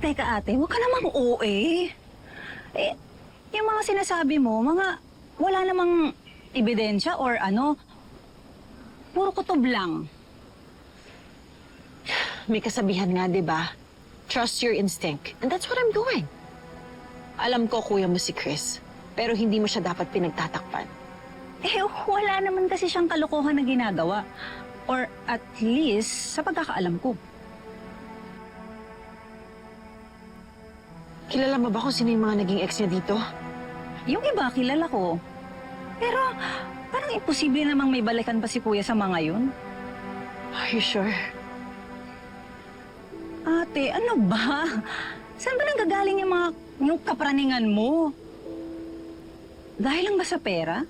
Teka ate, huwag ka namang OA. Eh, yung mga sinasabi mo, wala namang ebidensya or ano, puro kutob lang. May kasabihan nga, di ba? Trust your instinct. And that's what I'm doing. Alam ko, kuya mo si Chris. Pero hindi mo siya dapat pinagtatakpan. Eh, wala naman kasi siyang kalokohan na ginagawa. Or at least, sa pagkakaalam ko. Kilala mo ba kung sino yung mga naging ex niya dito? Yung iba, kilala ko. Pero parang imposible namang may balikan pa si kuya sa mga yun. Are you sure? Ate, ano ba? Saan ba nanggagaling yung kapraningan mo? Dahil lang ba sa pera?